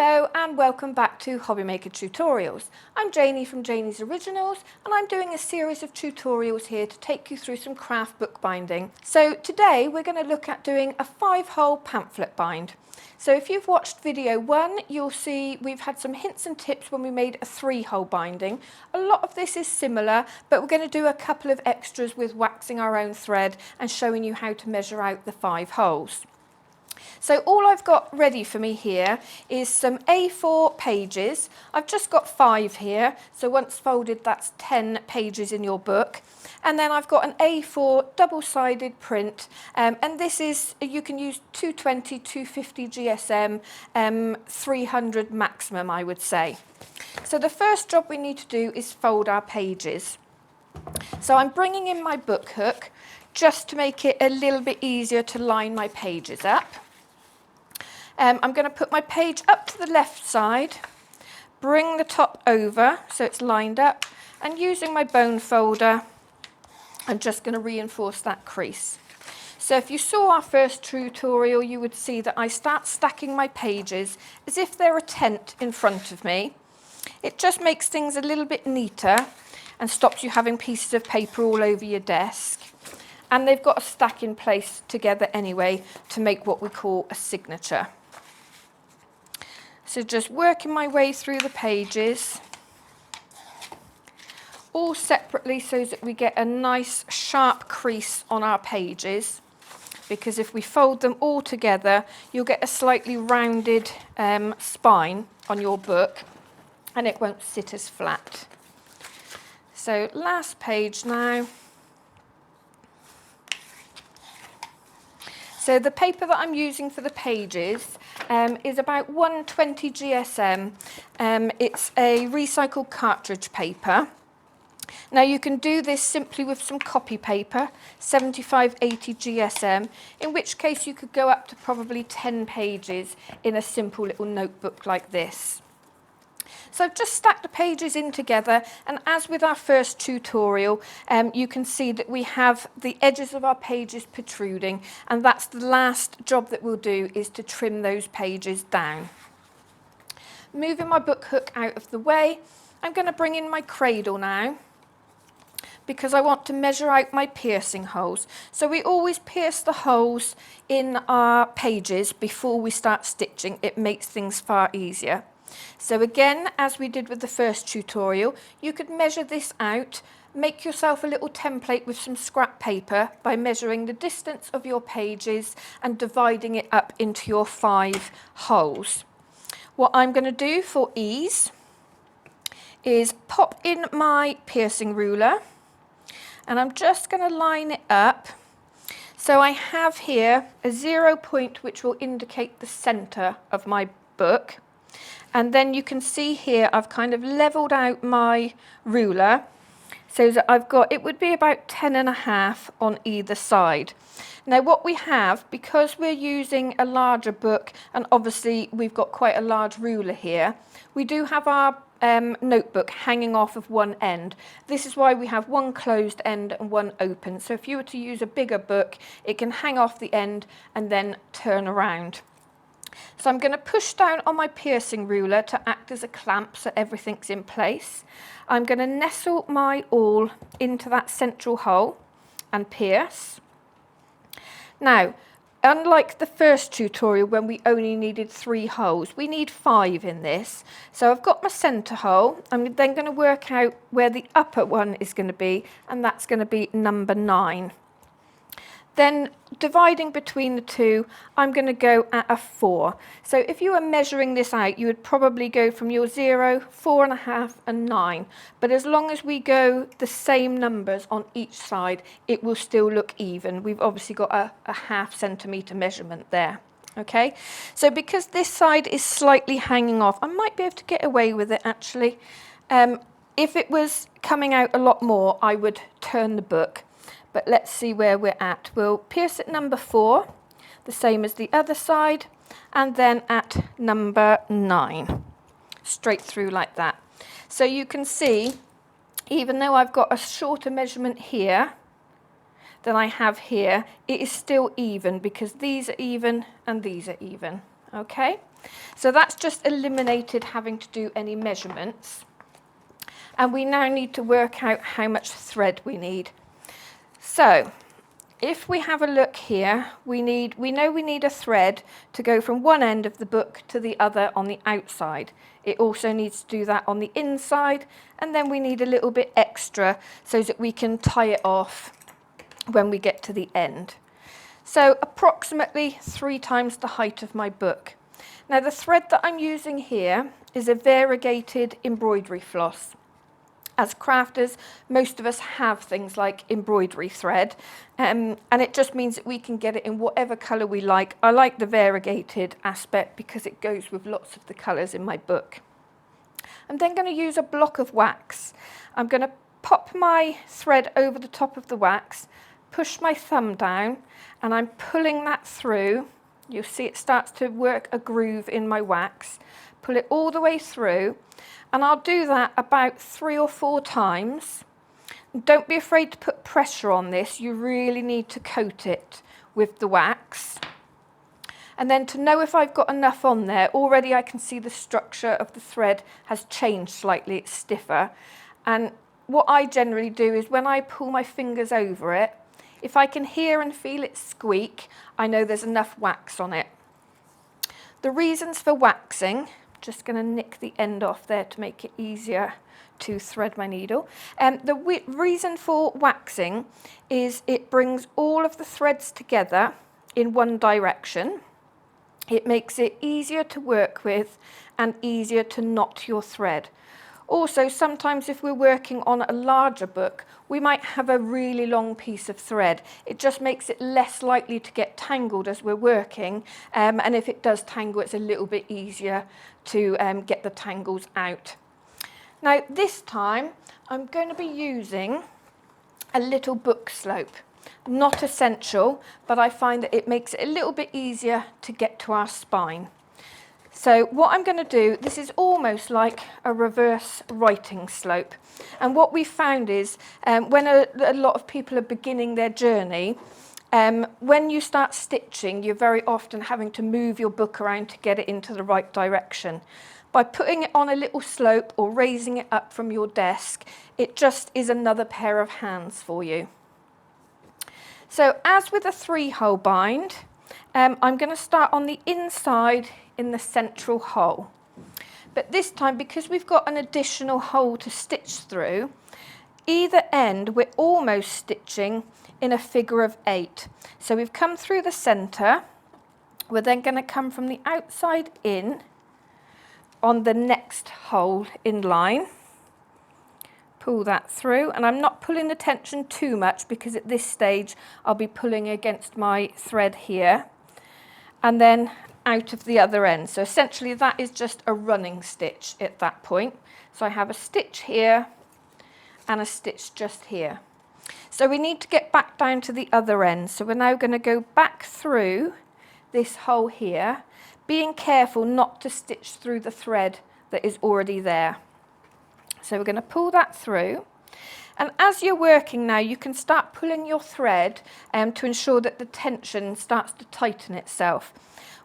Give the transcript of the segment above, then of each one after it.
Hello and welcome back to Hobbymaker Tutorials. I'm Janie from Janie's Originals and I'm doing a series of tutorials here to take you through some craft bookbinding. So today we're going to look at doing a 5-hole pamphlet bind. So if you've watched video 1, you'll see we've had some hints and tips when we made a 3-hole binding. A lot of this is similar, but we're going to do a couple of extras with waxing our own thread and showing you how to measure out the 5 holes. So all I've got ready for me here is some A4 pages. I've just got 5 here, so once folded that's 10 pages in your book. And then I've got an A4 double-sided print, and this is, you can use 220, 250 GSM, 300 maximum I would say. So the first job we need to do is fold our pages. So I'm bringing in my book hook just to make it a little bit easier to line my pages up. I'm going to put my page up to the left side, bring the top over so it's lined up, and using my bone folder, I'm just going to reinforce that crease. So if you saw our first tutorial, you would see that I start stacking my pages as if they're a tent in front of me. It just makes things a little bit neater and stops you having pieces of paper all over your desk. And they've got a stack in place together anyway to make what we call a signature. So just working my way through the pages, all separately so that we get a nice sharp crease on our pages, because if we fold them all together, you'll get a slightly rounded spine on your book and it won't sit as flat. So last page now. So the paper that I'm using for the pages is about 120 GSM. It's a recycled cartridge paper. Now you can do this simply with some copy paper, 75-80 GSM, in which case you could go up to probably 10 pages in a simple little notebook like this. So I've just stacked the pages in together, and as with our first tutorial, you can see that we have the edges of our pages protruding, and that's the last job that we'll do, is to trim those pages down. Moving my book hook out of the way, I'm going to bring in my cradle now, because I want to measure out my piercing holes. So we always pierce the holes in our pages before we start stitching. It makes things far easier. So again, as we did with the first tutorial, you could measure this out, make yourself a little template with some scrap paper by measuring the distance of your pages and dividing it up into your 5 holes. What I'm going to do for ease is pop in my piercing ruler, and I'm just going to line it up. So I have here a 0 point which will indicate the centre of my book. And then you can see here I've kind of levelled out my ruler so that I've got, it would be about 10.5 on either side. Now what we have, because we're using a larger book and obviously we've got quite a large ruler here, we do have our notebook hanging off of one end. This is why we have one closed end and one open. So if you were to use a bigger book, it can hang off the end and then turn around. So I'm going to push down on my piercing ruler to act as a clamp so everything's in place. I'm going to nestle my awl into that central hole and pierce. Now, unlike the first tutorial when we only needed 3 holes, we need 5 in this. So I've got my centre hole. I'm then going to work out where the upper one is going to be, and that's going to be number 9. Then dividing between the two, I'm going to go at a 4. So if you were measuring this out, you would probably go from your 0, 4.5 and 9. But as long as we go the same numbers on each side, it will still look even. We've obviously got a ½ centimetre measurement there. Okay, so because this side is slightly hanging off, I might be able to get away with it actually. If it was coming out a lot more, I would turn the book. But let's see where we're at. We'll pierce at number 4, the same as the other side, and then at number 9, straight through like that. So you can see, even though I've got a shorter measurement here than I have here, it is still even because these are even and these are even. Okay, So that's just eliminated having to do any measurements. And we now need to work out how much thread we need. So if we have a look here, we know we need a thread to go from one end of the book to the other on the outside. It also needs to do that on the inside, and then we need a little bit extra so that we can tie it off when we get to the end. So approximately 3 times the height of my book. Now the thread that I'm using here is a variegated embroidery floss. As crafters, most of us have things like embroidery thread, and it just means that we can get it in whatever colour we like. I like the variegated aspect because it goes with lots of the colours in my book. I'm then going to use a block of wax. I'm going to pop my thread over the top of the wax, push my thumb down, and I'm pulling that through. You'll see it starts to work a groove in my wax. Pull it all the way through. And I'll do that about 3 or 4 times. Don't be afraid to put pressure on this. You really need to coat it with the wax. And then to know if I've got enough on there, already I can see the structure of the thread has changed slightly, it's stiffer. And what I generally do is when I pull my fingers over it, if I can hear and feel it squeak, I know there's enough wax on it. The reasons for waxing, just going to nick the end off there to make it easier to thread my needle. The reason for waxing is it brings all of the threads together in one direction. It makes it easier to work with and easier to knot your thread. Also, sometimes if we're working on a larger book, we might have a really long piece of thread. It just makes it less likely to get tangled as we're working, and if it does tangle, it's a little bit easier to get the tangles out. Now this time, I'm going to be using a little book slope. Not essential, but I find that it makes it a little bit easier to get to our spine. So what I'm going to do, this is almost like a reverse writing slope. And what we found is when a lot of people are beginning their journey, when you start stitching, you're very often having to move your book around to get it into the right direction. By putting it on a little slope or raising it up from your desk, it just is another pair of hands for you. So as with a 3-hole bind, I'm going to start on the inside in the central hole. But this time, because we've got an additional hole to stitch through, either end we're almost stitching in a figure of 8. So we've come through the centre, we're then going to come from the outside in on the next hole in line. Pull that through, and I'm not pulling the tension too much because at this stage I'll be pulling against my thread here, and then out of the other end. So essentially that is just a running stitch at that point. So I have a stitch here and a stitch just here. So we need to get back down to the other end. So we're now going to go back through this hole here, being careful not to stitch through the thread that is already there. So we're going to pull that through, and as you're working now, you can start pulling your thread to ensure that the tension starts to tighten itself.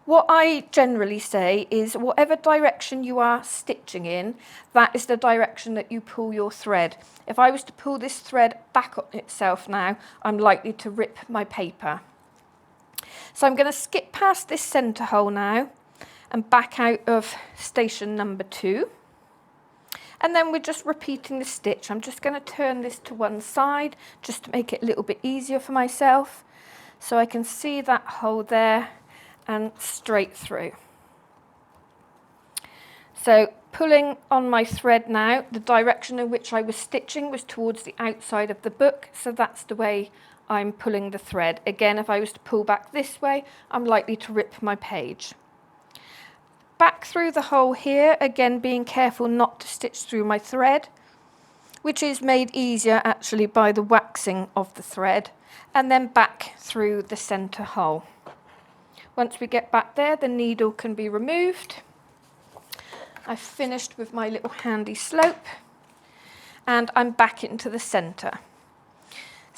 What I generally say is whatever direction you are stitching in, that is the direction that you pull your thread. If I was to pull this thread back on itself now, I'm likely to rip my paper. So I'm going to skip past this centre hole now and back out of station number 2. And then we're just repeating the stitch. I'm just going to turn this to one side just to make it a little bit easier for myself. So I can see that hole there and straight through. So pulling on my thread now, the direction in which I was stitching was towards the outside of the book. So that's the way I'm pulling the thread. Again, if I was to pull back this way, I'm likely to rip my page. Back through the hole here, again being careful not to stitch through my thread, which is made easier actually by the waxing of the thread, and then back through the centre hole. Once we get back there, the needle can be removed. I've finished with my little handy slope, and I'm back into the centre.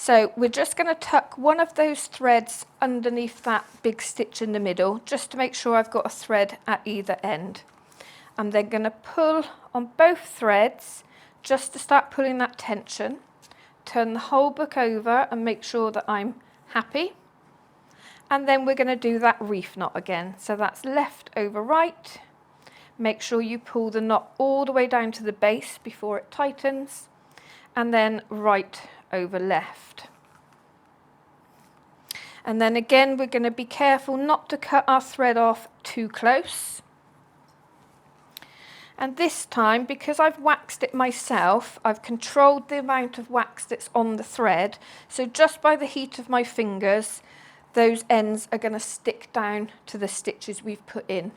So we're just going to tuck one of those threads underneath that big stitch in the middle, just to make sure I've got a thread at either end. I'm then going to pull on both threads just to start pulling that tension. Turn the whole book over and make sure that I'm happy. And then we're going to do that reef knot again. So that's left over right. Make sure you pull the knot all the way down to the base before it tightens. And then right over left. And then again, we're going to be careful not to cut our thread off too close. And this time, because I've waxed it myself, I've controlled the amount of wax that's on the thread. So just by the heat of my fingers, those ends are going to stick down to the stitches we've put in.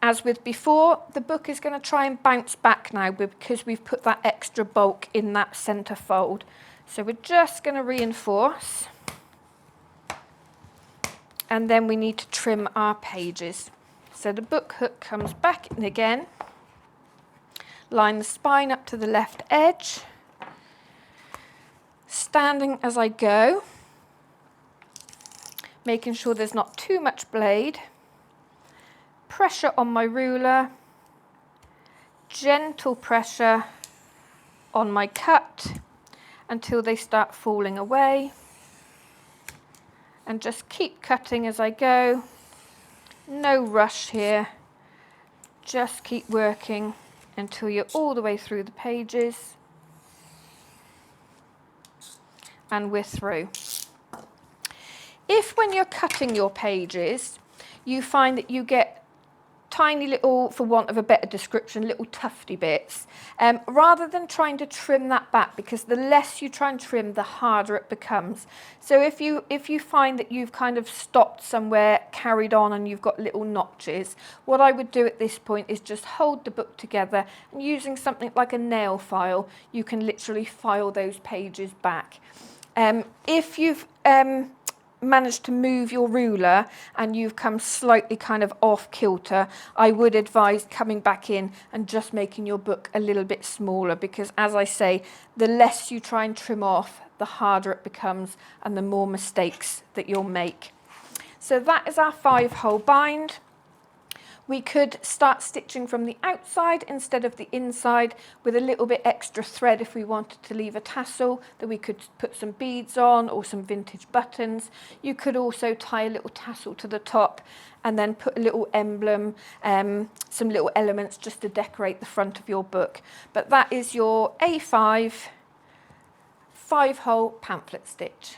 As with before, the book is going to try and bounce back now because we've put that extra bulk in that centre fold. So we're just going to reinforce. And then we need to trim our pages. So the book hook comes back in again. Line the spine up to the left edge. Standing as I go. Making sure there's not too much blade. Pressure on my ruler. Gentle pressure on my cut until they start falling away. And just keep cutting as I go. No rush here. Just keep working until you're all the way through the pages. And we're through. If when you're cutting your pages, you find that you get tiny little, for want of a better description, little tufty bits, rather than trying to trim that back, because the less you try and trim, the harder it becomes. So if you find that you've kind of stopped somewhere, carried on, and you've got little notches, what I would do at this point is just hold the book together, and using something like a nail file, you can literally file those pages back. If you've managed to move your ruler and you've come slightly kind of off kilter, I would advise coming back in and just making your book a little bit smaller, because as I say, the less you try and trim off, the harder it becomes and the more mistakes that you'll make. So that is our 5-hole bind. We could start stitching from the outside instead of the inside with a little bit extra thread if we wanted to leave a tassel that we could put some beads on or some vintage buttons. You could also tie a little tassel to the top and then put a little emblem, some little elements just to decorate the front of your book. But that is your A5 5-hole pamphlet stitch.